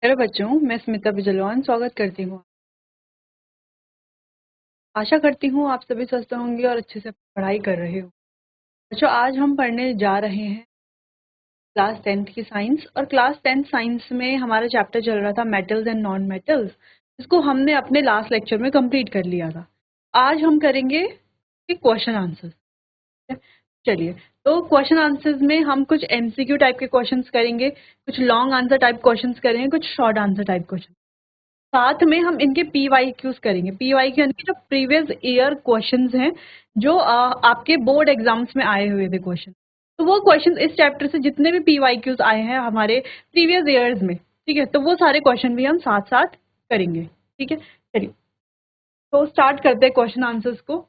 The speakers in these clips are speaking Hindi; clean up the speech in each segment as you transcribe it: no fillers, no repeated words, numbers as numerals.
हेलो बच्चों, मैं स्मिता बिजलवान स्वागत करती हूँ। आशा करती हूँ आप सभी स्वस्थ होंगे और अच्छे से पढ़ाई कर रहे हो। बच्चों, आज हम पढ़ने जा रहे हैं क्लास 10th की साइंस। और क्लास 10th साइंस में हमारा चैप्टर चल रहा था मेटल्स एंड नॉन मेटल्स, जिसको हमने अपने लास्ट लेक्चर में कंप्लीट कर लिया था। आज हम करेंगे क्वेश्चन आंसर्स। चलिए, तो क्वेश्चन आंसर्स में हम कुछ एमसीक्यू टाइप के क्वेश्चंस करेंगे, कुछ लॉन्ग आंसर टाइप क्वेश्चंस करेंगे, कुछ शॉर्ट आंसर टाइप क्वेश्चन। साथ में हम इनके पीवाईक्यूज करेंगे। पीवाईक्यू यानी कि जो प्रीवियस ईयर क्वेश्चंस हैं, जो आपके बोर्ड एग्जाम्स में आए हुए थे क्वेश्चन। तो वो क्वेश्चन इस चैप्टर से जितने भी पीवाईक्यूज आए हैं हमारे प्रीवियस ईयर्स में, ठीक है, तो वो सारे क्वेश्चन भी हम साथ साथ करेंगे। ठीक है, चलिए तो स्टार्ट करते हैं क्वेश्चन आंसर्स को।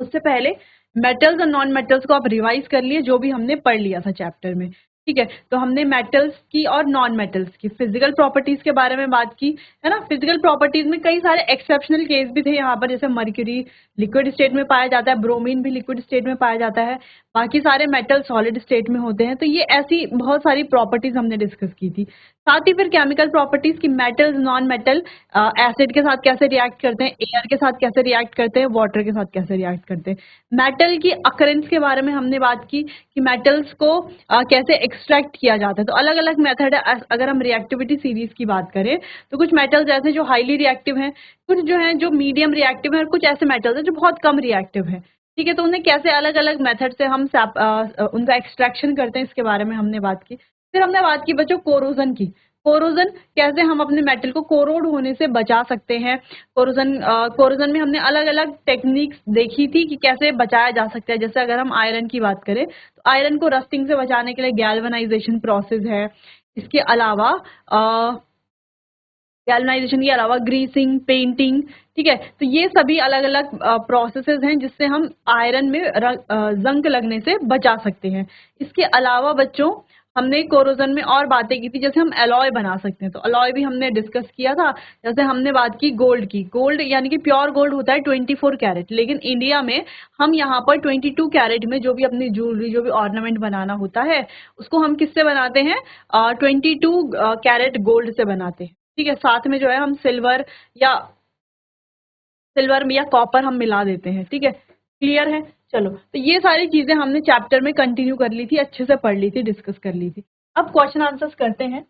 उससे पहले मेटल्स और नॉन मेटल्स को आप रिवाइज कर लिए, जो भी हमने पढ़ लिया था चैप्टर में। ठीक है, तो हमने मेटल्स की और नॉन मेटल्स की फिजिकल प्रॉपर्टीज के बारे में बात की, है ना। फिजिकल प्रॉपर्टीज में कई सारे एक्सेप्शनल केस भी थे यहाँ पर, जैसे मर्क्यूरी लिक्विड स्टेट में पाया जाता है, ब्रोमीन भी लिक्विड स्टेट में पाया जाता है, बाकी सारे मेटल सॉलिड स्टेट में होते हैं। तो ये ऐसी बहुत सारी प्रॉपर्टीज हमने डिस्कस की थी। साथ ही फिर केमिकल प्रॉपर्टीज की मेटल्स नॉन मेटल एसिड के साथ कैसे रिएक्ट करते हैं, एयर के साथ कैसे रिएक्ट करते हैं, वाटर के साथ कैसे रिएक्ट करते हैं। मेटल की अकरेंस के बारे में हमने बात की कि मेटल्स को कैसे एक्सट्रैक्ट किया जाता है। तो अलग अलग मेथड है। अगर हम रिएक्टिविटी सीरीज की बात करें तो कुछ मेटल्स ऐसे जो हाईली रिएक्टिव हैं, कुछ जो है जो मीडियम रिएक्टिव है, और कुछ ऐसे मेटल्स हैं जो बहुत कम रिएक्टिव है। ठीक है, तो उन्हें कैसे अलग अलग मेथड से हम उनका एक्सट्रैक्शन करते हैं, इसके बारे में हमने बात की। फिर हमने बात की बच्चों कोरोजन की। कोरोजन कैसे हम अपने मेटल को कोरोड होने से बचा सकते हैं। कोरोजन में हमने अलग अलग टेक्निक्स देखी थी कि कैसे बचाया जा सकता है। जैसे अगर हम आयरन की बात करें तो आयरन को रस्टिंग से बचाने के लिए गैल्वेनाइजेशन प्रोसेस है। इसके अलावा गैल्वेनाइजेशन के अलावा ग्रीसिंग, पेंटिंग, ठीक है, तो ये सभी अलग अलग प्रोसेसेस हैं जिससे हम आयरन में जंग लगने से बचा सकते हैं। इसके अलावा बच्चों हमने कोरोजन में और बातें की थी, जैसे हम अलॉय बना सकते हैं। तो अलॉय भी हमने डिस्कस किया था। जैसे हमने बात की गोल्ड की। गोल्ड यानी कि प्योर गोल्ड होता है 24 कैरेट, लेकिन इंडिया में हम यहाँ पर 22 कैरेट में जो भी अपनी ज्वेलरी, जो भी ऑर्नामेंट बनाना होता है, उसको हम किससे बनाते हैं? 22 कैरेट गोल्ड से बनाते हैं। ठीक है, साथ में जो है हम या सिल्वर या कॉपर हम मिला देते हैं। ठीक है, क्लियर है। चलो, तो ये सारी चीजें हमने चैप्टर में कंटिन्यू कर ली थी, अच्छे से पढ़ ली थी, डिस्कस कर ली थी। अब क्वेश्चन आंसर्स करते हैं।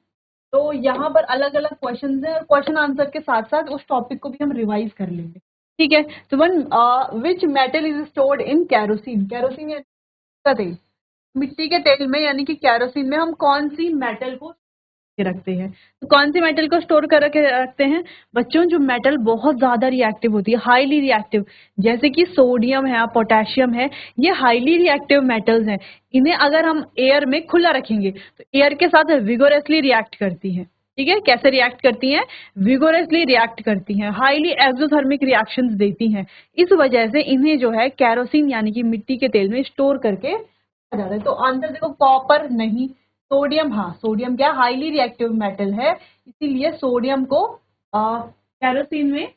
तो यहाँ पर अलग अलग क्वेश्चन है, और क्वेश्चन आंसर के साथ साथ उस टॉपिक को भी हम रिवाइज कर लेंगे। ठीक है, तो विच metal is stored in kerosene. Kerosene का तेल, मिट्टी के तेल में यानी कि कैरोसिन में हम कौन सी मेटल को के रखते हैं। तो कौन सी मेटल को स्टोर कर के रखते हैं बच्चों? जो मेटल बहुत ज्यादा रिएक्टिव होती है, हाईली रिएक्टिव, जैसे कि सोडियम है, पोटेशियम है, ये हाईली रिएक्टिव मेटल्स हैं। इन्हें अगर हम एयर में खुला रखेंगे तो एयर के साथ विगोरसली रिएक्ट करती हैं। ठीक है, कैसे रिएक्ट करती हैं? विगोरसली रिएक्ट करती हैं, हाईली एक्सोथर्मिक रिएक्शंस देती हैं। इस वजह से इन्हें जो है कैरोसिन यानी कि मिट्टी के तेल में स्टोर करके रखा जाता है। तो आंसर देखो, कॉपर नहीं, सोडियम। हाँ, सोडियम क्या हाईली रिएक्टिव मेटल है, इसीलिए सोडियम को केरोसिन में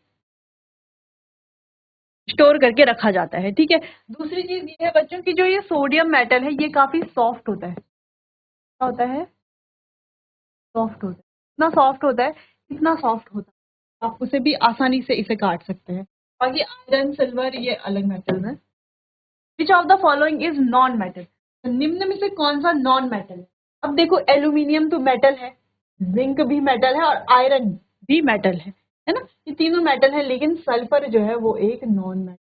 स्टोर करके रखा जाता है। ठीक है, दूसरी चीज ये है बच्चों की जो ये सोडियम मेटल है ये काफी सॉफ्ट होता है। क्या होता है? सॉफ्ट होता है। इतना सॉफ्ट होता है, इतना सॉफ्ट होता है आप उसे भी आसानी से इसे काट सकते हैं। बाकी आयरन, सिल्वर ये अलग मेटल है। Which of the following is non metal. निम्न में से कौन सा नॉन मेटल है? अब देखो, एल्यूमिनियम तो मेटल है, जिंक भी मेटल है, और आयरन भी मेटल है ना। ये तीनों मेटल है, लेकिन सल्फर जो है वो एक नॉन मेटल।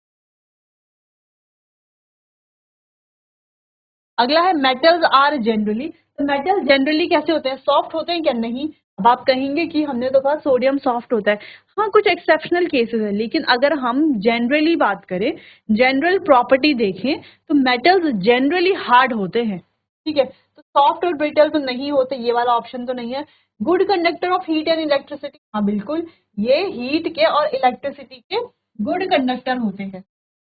अगला है मेटल्स आर जनरली। तो मेटल जनरली कैसे होते हैं? सॉफ्ट होते हैं क्या? नहीं। अब आप कहेंगे कि हमने तो कहा सोडियम सॉफ्ट होता है। हाँ, कुछ एक्सेप्शनल केसेस है, लेकिन अगर हम जनरली बात करें, जनरल प्रॉपर्टी देखें, तो मेटल्स जनरली हार्ड होते हैं। ठीक है, तो सॉफ्ट और ब्रिटल तो नहीं होते, ये वाला ऑप्शन तो नहीं है। Good conductor of heat and electricity, हाँ बिल्कुल, ये हीट के और इलेक्ट्रिसिटी के गुड कंडक्टर होते हैं।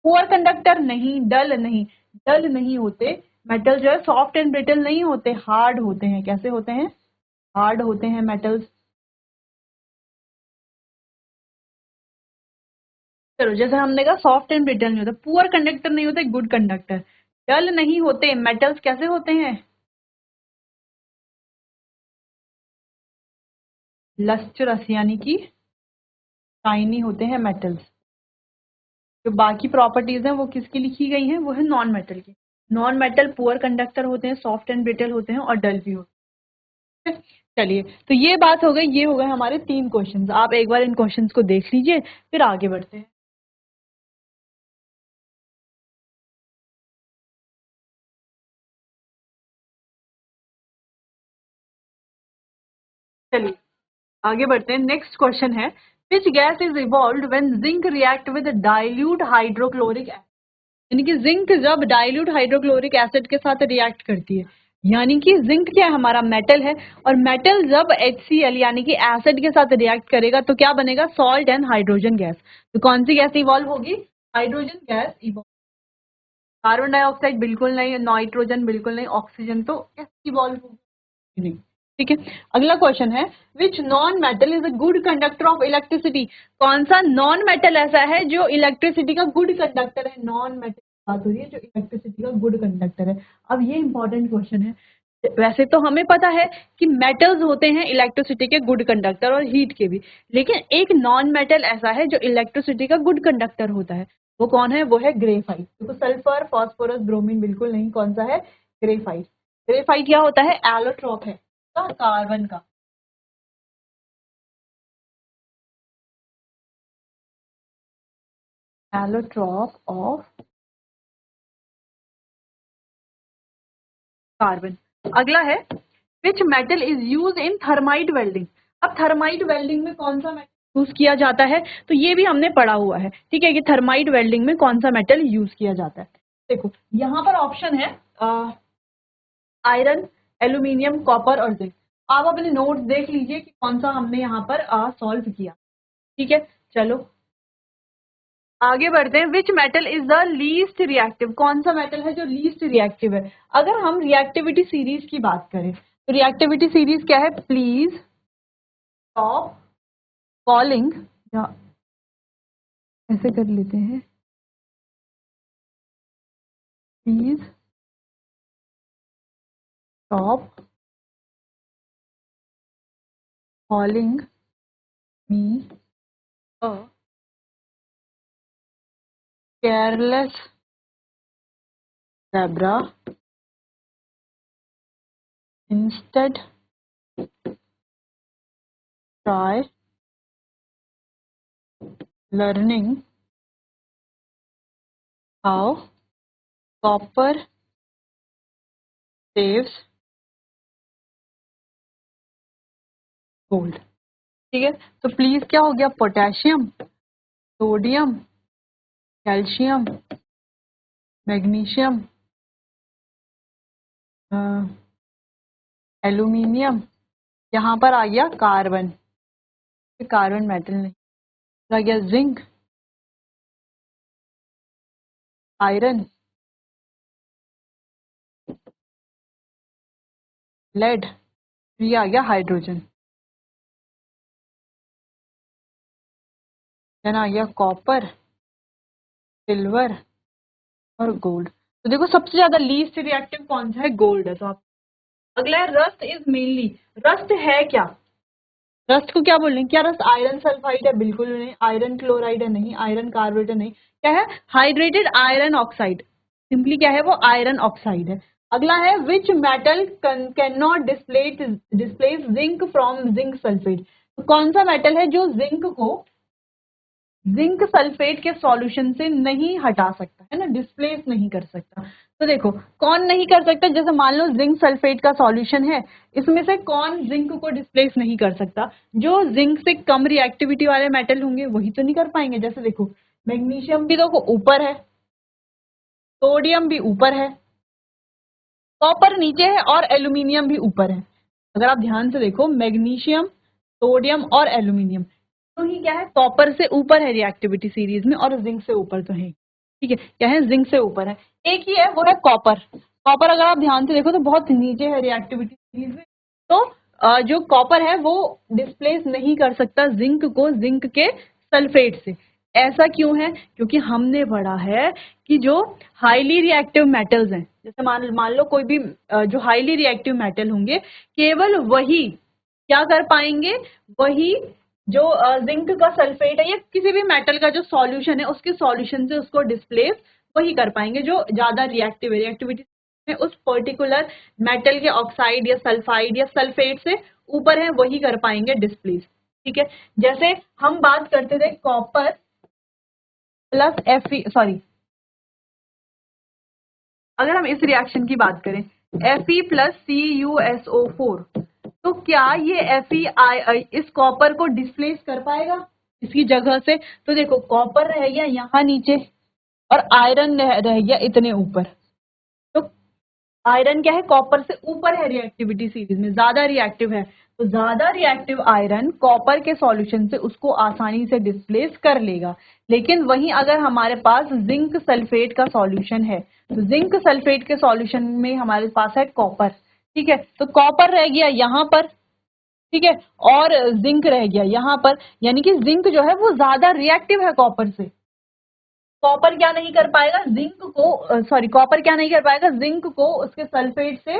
पुअर कंडक्टर नहीं, डल नहीं, डल नहीं होते। मेटल जो है सॉफ्ट एंड ब्रिटल नहीं होते, हार्ड होते हैं। कैसे होते हैं? हार्ड होते हैं मेटल्स। चलो, जैसे हमने कहा सॉफ्ट एंड ब्रिटल नहीं होता, पुअर कंडक्टर नहीं होते, गुड कंडक्टर। डल नहीं होते मेटल्स, कैसे होते हैं? लस्ट्रस यानी कि शाइनी होते हैं मेटल्स। जो बाकी प्रॉपर्टीज हैं वो किसकी लिखी गई हैं, वो है नॉन मेटल की। नॉन मेटल पुअर कंडक्टर होते हैं, सॉफ्ट एंड ब्रिटल होते हैं और डल भी होते हैं। चलिए, तो ये बात हो गई, ये हो गए हमारे 3 क्वेश्चंस। आप एक बार इन क्वेश्चंस को देख लीजिए, फिर आगे बढ़ते हैं। चलिए आगे बढ़ते हैं। नेक्स्ट क्वेश्चन है, which gas is evolved when zinc react with dilute hydrochloric acid. यानी कि जिंक जब डाइल्यूट हाइड्रोक्लोरिक एसिड के साथ रिएक्ट करती है, यानी कि जिंक क्या है, हमारा मेटल है, और मेटल जब HCl यानी कि एसिड के साथ रिएक्ट करेगा तो क्या बनेगा, सॉल्ट एंड हाइड्रोजन गैस। तो कौन सी गैस इवॉल्व होगी, hydrogen gas evolve. Carbon dioxide बिल्कुल नहीं, नाइट्रोजन बिल्कुल नहीं, ऑक्सीजन तो इवॉल्व होगी नहीं। ठीक है, अगला क्वेश्चन है, which non metal is a good conductor of electricity. कौन सा नॉन मेटल ऐसा है जो इलेक्ट्रिसिटी का गुड कंडक्टर है। नॉन मेटल बात हो रही है जो इलेक्ट्रिसिटी का गुड कंडक्टर है। अब ये इंपॉर्टेंट क्वेश्चन है। वैसे तो हमें पता है कि मेटल्स होते हैं इलेक्ट्रिसिटी के गुड कंडक्टर और हीट के भी, लेकिन एक नॉन मेटल ऐसा है जो इलेक्ट्रिसिटी का गुड कंडक्टर होता है। वो कौन है, वो है ग्रेफाइट। देखो सल्फर, फास्फोरस, ब्रोमीन बिल्कुल नहीं, कौन सा है, ग्रेफाइट। ग्रेफाइट क्या होता है, एलोट्रॉप है कार्बन का। Allotrope of carbon. अगला है, which metal is use in thermite welding. अब थर्माइट वेल्डिंग में कौन सा मेटल यूज किया जाता है, तो ये भी हमने पढ़ा हुआ है। ठीक है, कि थर्माइट वेल्डिंग में कौन सा मेटल यूज किया जाता है। देखो यहाँ पर ऑप्शन है आयरन, एल्यूमिनियम, कॉपर और जिंक। आप अपने नोट्स देख लीजिए कि कौन सा हमने यहाँ पर सॉल्व किया। ठीक है, चलो आगे बढ़ते हैं। विच metal is the least reactive. कौन सा मेटल है जो लीस्ट रिएक्टिव है। अगर हम रिएक्टिविटी सीरीज की बात करें तो रिएक्टिविटी सीरीज क्या है, प्लीज स्टॉप कॉलिंग, या ऐसे कर लेते हैं, please stop calling me a careless zebra, instead try learning how copper saves gold। ठीक है, तो प्लीज क्या हो गया, potassium, sodium, calcium, magnesium, aluminium, यहाँ पर आ गया कार्बन। कार्बन मेटल नहीं, आ गया जिंक, आयरन, लेड, ये आ गया हाइड्रोजन, देन आ गया कॉपर, सिल्वर और गोल्ड। तो देखो सबसे ज्यादा लीस्ट रिएक्टिव कौन सा है, गोल्ड है। तो आप अगला है, रस्ट इज मेनली। रस्ट है क्या, रस्ट को क्या बोल रहे हैं, क्या रस्ट आयरन सल्फाइड है, बिल्कुल नहीं। आयरन क्लोराइड है, नहीं। आयरन कार्बोनेट है, नहीं। क्या है, हाइड्रेटेड आयरन ऑक्साइड, सिंपली क्या है वो, आयरन ऑक्साइड है। अगला है, which metal can not displace zinc from zinc sulphate. तो कौन सा मेटल है जो जिंक को जिंक सल्फेट के सॉल्यूशन से नहीं हटा सकता है ना, डिस्प्लेस नहीं कर सकता। तो देखो कौन नहीं कर सकता, जैसे मान लो जिंक सल्फेट का सॉल्यूशन है, इसमें से कौन जिंक को डिस्प्लेस नहीं कर सकता, जो जिंक से कम रिएक्टिविटी वाले मेटल होंगे वही तो नहीं कर पाएंगे। जैसे देखो मैग्नीशियम भी देखो ऊपर है, सोडियम भी ऊपर है, कॉपर नीचे है और एल्यूमिनियम भी ऊपर है। अगर आप ध्यान से देखो मैग्नीशियम, सोडियम और एल्यूमिनियम तो ही क्या है, कॉपर से ऊपर है रिएक्टिविटी सीरीज में, और जिंक से ऊपर तो है। ठीक है, क्या है, जिंक से ऊपर है। एक ही है, वो है कॉपर। कॉपर अगर आप ध्यान से देखो तो बहुत नीचे है रिएक्टिविटी सीरीज में। तो जो कॉपर है वो डिस्प्लेस नहीं कर सकता जिंक को जिंक के सल्फेट से। ऐसा क्यों है, क्योंकि हमने पढ़ा है कि जो हाईली रिएक्टिव मेटल्स हैं, जैसे मान लो कोई भी जो हाईली रिएक्टिव मेटल होंगे, केवल वही क्या कर पाएंगे, वही जो जिंक का सल्फेट है या किसी भी मेटल का जो सॉल्यूशन है उसके सॉल्यूशन से उसको डिस्प्लेस वही कर पाएंगे जो ज्यादा रिएक्टिव है, रिएक्टिविटी में उस पर्टिकुलर मेटल के ऑक्साइड या सल्फाइड या सल्फेट से ऊपर है वही कर पाएंगे डिस्प्लेस। ठीक है, जैसे हम बात करते थे कॉपर प्लस Fe, सॉरी, अगर हम इस रिएक्शन की बात करें Fe प्लस CuSO4, तो क्या ये Fe इस कॉपर को डिस्प्लेस कर पाएगा इसकी जगह से? तो देखो कॉपर रह गया यहाँ नीचे और आयरन रह गया इतने ऊपर। तो आयरन क्या है, कॉपर से ऊपर है रिएक्टिविटी सीरीज में, ज्यादा रिएक्टिव है, तो ज्यादा रिएक्टिव आयरन कॉपर के सॉल्यूशन से उसको आसानी से डिस्प्लेस कर लेगा। लेकिन वहीं अगर हमारे पास जिंक सल्फेट का सॉल्यूशन है, तो जिंक सल्फेट के सॉल्यूशन में हमारे पास है कॉपर। ठीक है, तो कॉपर रह गया यहाँ पर, ठीक है, और जिंक रह गया यहाँ पर, यानी कि जिंक जो है वो ज्यादा रिएक्टिव है कॉपर से। कॉपर क्या नहीं कर पाएगा, जिंक को, सॉरी, कॉपर क्या नहीं कर पाएगा, जिंक को उसके सल्फेट से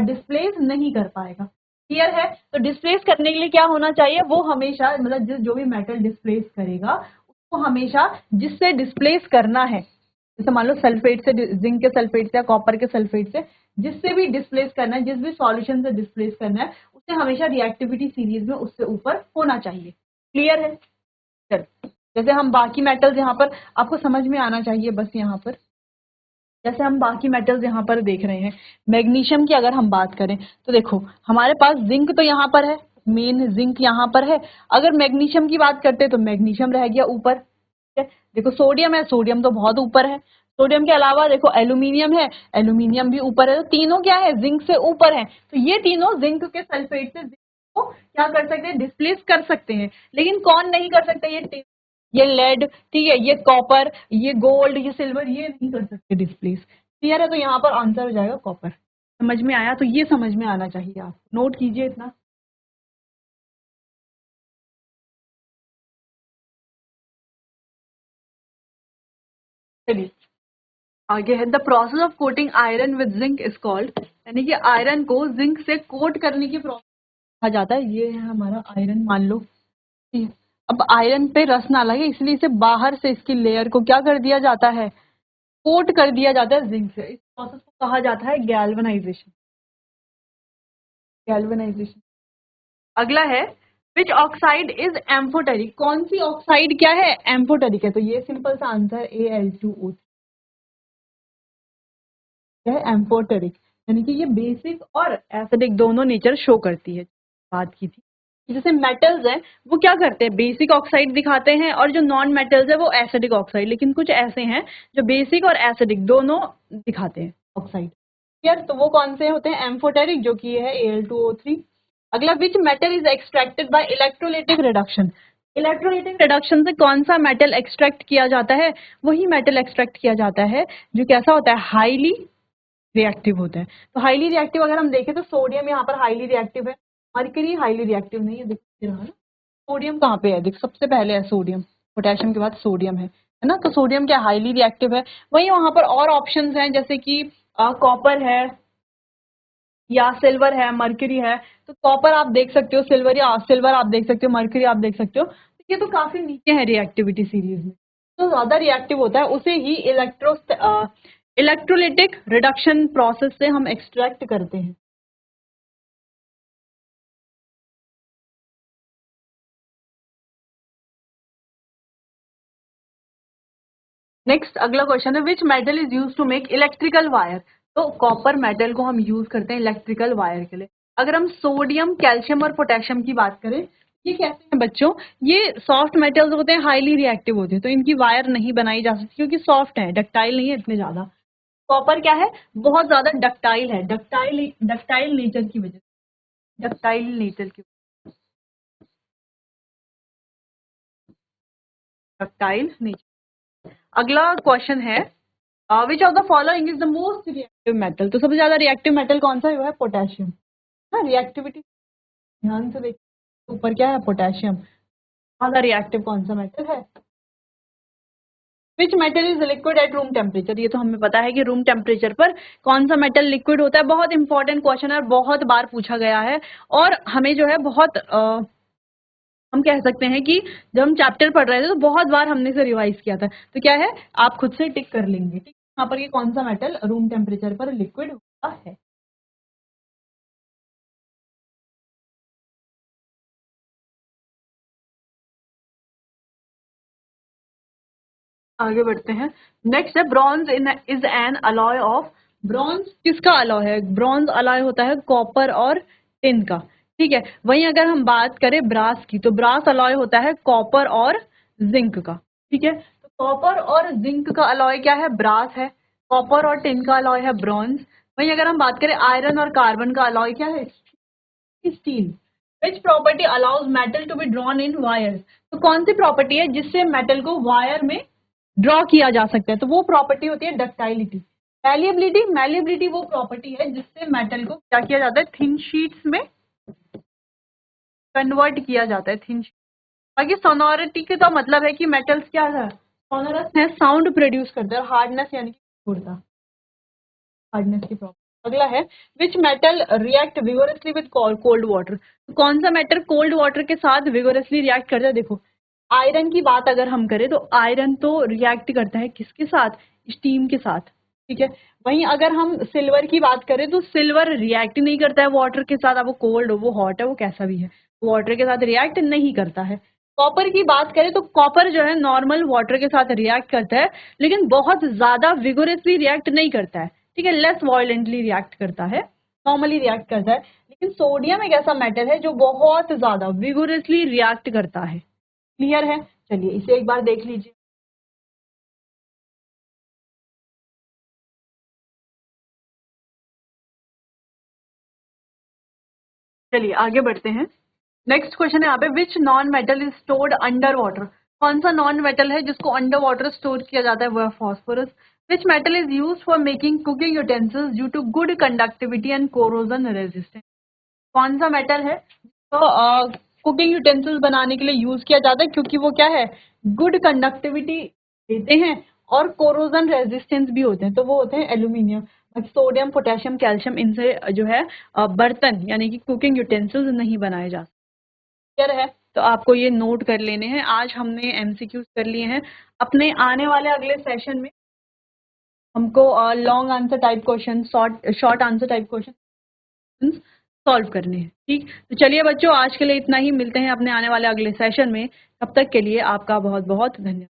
डिस्प्लेस नहीं कर पाएगा। क्लियर है? तो डिस्प्लेस करने के लिए क्या होना चाहिए, वो हमेशा मतलब जो भी मेटल डिस्प्लेस करेगा उसको हमेशा जिससे डिस्प्लेस करना है, जैसे मान लो सल्फेट से, जिंक के सल्फेट से या कॉपर के सल्फेट से जिससे भी डिस्प्लेस करना है, जिस भी सॉल्यूशन से डिस्प्लेस करना है, उसे हमेशा रिएक्टिविटी सीरीज में उससे ऊपर होना चाहिए। क्लियर है? चलो, जैसे हम बाकी मेटल्स यहाँ पर आपको समझ में आना चाहिए, बस यहाँ पर जैसे हम बाकी मेटल्स यहाँ पर देख रहे हैं, मैग्नीशियम की अगर हम बात करें तो देखो हमारे पास जिंक तो यहाँ पर है, मेन जिंक यहाँ पर है। अगर मैग्नीशियम की बात करते हैं तो मैग्नीशियम रह गया ऊपर। ठीक है, देखो सोडियम है, सोडियम तो बहुत ऊपर है। सोडियम के अलावा देखो एल्यूमिनियम है, एल्यूमिनियम भी ऊपर है। तो तीनों क्या है, जिंक से ऊपर है। तो ये तीनों जिंक के सल्फेट से जिंक को क्या कर सकते हैं, डिस्प्लेस कर सकते हैं। लेकिन कौन नहीं कर सकता, ये लेड, ठीक है, ये कॉपर, ये गोल्ड, ये सिल्वर, ये नहीं कर सकते डिस्प्लेस। क्लियर है? तो यहाँ पर आंसर हो जाएगा कॉपर। समझ में आया? तो ये समझ में आना चाहिए, आप नोट कीजिए इतना। चलिए आगे है, the process of coating iron with zinc is called, यानी कि आयरन को जिंक से कोट करने की प्रोसेस कहा जाता है। ये है हमारा आयरन, मान लो। ठीक है, अब आयरन पे रस ना लगे इसलिए इसे बाहर से इसकी लेयर को क्या कर दिया जाता है, कोट कर दिया जाता है जिंक से। इस प्रोसेस को कहा जाता है गैल्वेनाइजेशन। गैल्वेनाइजेशन। अगला है, विच ऑक्साइड इज एम्फोटेरिक, कौन सी ऑक्साइड क्या है, एम्फोटेरिक है। तो ये सिंपल सा आंसर Al2O3 है, एम्फोटेरिक, यानी कि ये बेसिक और एसिडिक दोनों नेचर शो करती है। बात की थी कि जैसे मेटल्स हैं वो क्या करते हैं, बेसिक ऑक्साइड दिखाते हैं, और जो नॉन मेटल्स है वो एसिडिक ऑक्साइड। लेकिन कुछ ऐसे हैं जो बेसिक और एसिडिक दोनों दिखाते हैं ऑक्साइड। यार तो वो कौन से होते हैं, एम्फोटेरिक, जो कि ये है Al2O3। अगला, विच metal is extracted bye electrolytic reduction, electrolytic reduction से कौन सा मेटल एक्सट्रैक्ट किया जाता है, वही मेटल एक्सट्रैक्ट किया जाता है जो कैसा होता है, हाईली रिएक्टिव होता है। तो हाईली रिएक्टिव अगर हम देखें तो सोडियम यहाँ पर हाईली रिएक्टिव है, मरकरी हाईली रिएक्टिव नहीं है। दिख रहा है ना, सोडियम कहाँ पे है, देख सबसे पहले है सोडियम, पोटेशियम के बाद सोडियम है ना। तो सोडियम क्या हाईली रिएक्टिव है। वहीं वहां पर और ऑप्शंस हैं जैसे कि कॉपर है या सिल्वर है, मरकरी है। तो कॉपर आप देख सकते हो, सिल्वर या सिल्वर आप देख सकते हो, मरकरी आप देख सकते हो। तो ये तो काफी नीचे है रिएक्टिविटी सीरीज में। तो ज्यादा रिएक्टिव होता है उसे ही इलेक्ट्रोलिटिक रिडक्शन प्रोसेस से हम एक्सट्रैक्ट करते हैं। नेक्स्ट अगला क्वेश्चन है, which metal is use to make electrical wire. तो कॉपर मेटल को हम यूज करते हैं इलेक्ट्रिकल वायर के लिए। अगर हम सोडियम, कैल्शियम और पोटेशियम की बात करें, ये कैसे हैं बच्चों, ये सॉफ्ट मेटल्स होते हैं, हाईली रिएक्टिव होते हैं, तो इनकी वायर नहीं बनाई जा सकती क्योंकि सॉफ्ट है, डक्टाइल नहीं है इतने ज्यादा। कॉपर क्या है, बहुत ज्यादा डक्टाइल है, डक्टाइल डक्टाइल नेचर की वजह से, डक्टाइल नेचर की, डक्टाइल नेचर। अगला क्वेश्चन है, which of the following is the most reactive metal. तो सबसे ज्यादा रिएक्टिव मेटल कौन सा है, वो है पोटेशियम। ना रिएक्टिविटी ध्यान से देख, ऊपर क्या है, पोटेशियम। ज्यादा रिएक्टिव कौन सा मेटल है, which metal is liquid at room temperature, ये तो हमें पता है कि रूम टेम्परेचर पर कौन सा मेटल लिक्विड होता है। बहुत इंपॉर्टेंट क्वेश्चन है, बहुत बार पूछा गया है और हमें जो है बहुत हम कह सकते हैं कि जब हम चैप्टर पढ़ रहे थे तो बहुत बार हमने इसे रिवाइज किया था। तो क्या है, आप खुद से टिक कर लेंगे, ठीक, यहाँ पर ये कौन सा मेटल रूम टेम्परेचर पर लिक्विड होता है। आगे बढ़ते हैं। नेक्स्ट है bronze is an alloy of, bronze किसका अलॉय है, ब्रॉन्ज अलॉय होता है कॉपर और टिन का, ठीक है। वहीं अगर हम बात करें ब्रास की, तो ब्रास अलॉय होता है कॉपर और जिंक का, ठीक है। तो कॉपर और जिंक का अलॉय क्या है, ब्रास है। कॉपर और टिन का अलॉय है ब्रॉन्ज। वहीं अगर हम बात करें आयरन और कार्बन का अलॉय क्या है, steel. Which property allows metal to be drawn in wire, तो कौन सी प्रॉपर्टी है जिससे मेटल को वायर में ड्रॉ किया जा सकता है, तो वो प्रॉपर्टी होती है डक्टाइलिटी। मैलिएबिलिटी, मैलिएबिलिटी वो प्रॉपर्टी है जिससे मेटल को क्या किया जाता है, थिन शीट्स में कन्वर्ट किया जाता है, थिन शीट। बाकी सोनोरिटी के तो मतलब है कि मेटल्स क्या है, सोनोरस है, साउंड प्रोड्यूस करते हैं। हार्डनेस यानी कि कठोरता, हार्डनेस की प्रॉपर्टी। अगला है which metal react vigorously with cold water, कौन सा मेटल कोल्ड वाटर के साथ विगोरसली रिएक्ट करता है। देखो आयरन की बात अगर हम करें तो आयरन तो रिएक्ट करता है किसके साथ, स्टीम के साथ, ठीक है। वहीं अगर हम सिल्वर की बात करें तो सिल्वर रिएक्ट नहीं करता है वाटर के साथ, अब वो कोल्ड हो वो हॉट है वो कैसा भी है, वाटर के साथ रिएक्ट नहीं करता है। कॉपर की बात करें तो कॉपर जो है नॉर्मल वाटर के साथ रिएक्ट करता है, लेकिन बहुत ज्यादा विगोरसली रिएक्ट नहीं करता है, ठीक है, लेस वायलेंटली रिएक्ट करता है, नॉर्मली रिएक्ट करता है। लेकिन सोडियम एक ऐसा मेटल है जो बहुत ज्यादा विगोरसली रिएक्ट करता है। क्लियर है, चलिए इसे एक बार देख लीजिए। चलिए आगे बढ़ते हैं। नेक्स्ट क्वेश्चन है यहाँ पे which non metal is stored under water, कौन सा नॉन मेटल है जिसको अंडर वाटर स्टोर किया जाता है, वह phosphorus. Which metal is use for making cooking utensils due to good conductivity and corrosion resistance, कौन सा मेटल है तो कुकिंग यूटेंसिल्स बनाने के लिए यूज किया जाता है क्योंकि वो क्या है, गुड कंडक्टिविटी देते हैं और कोरोजन रेजिस्टेंस भी होते हैं, तो वो होते हैं एल्यूमिनियम। सोडियम पोटेशियम कैल्शियम इनसे जो है बर्तन यानी कि कुकिंग यूटेंसिल्स नहीं बनाए जा सकते। क्लियर है, तो आपको ये नोट कर लेने हैं। आज हमने एमसीक्यूज कर लिए हैं, अपने आने वाले अगले सेशन में हमको long answer type question, short answer type question solve करने हैं, ठीक। तो चलिए बच्चों आज के लिए इतना ही, मिलते हैं अपने आने वाले अगले सेशन में, तब तक के लिए आपका बहुत बहुत धन्यवाद।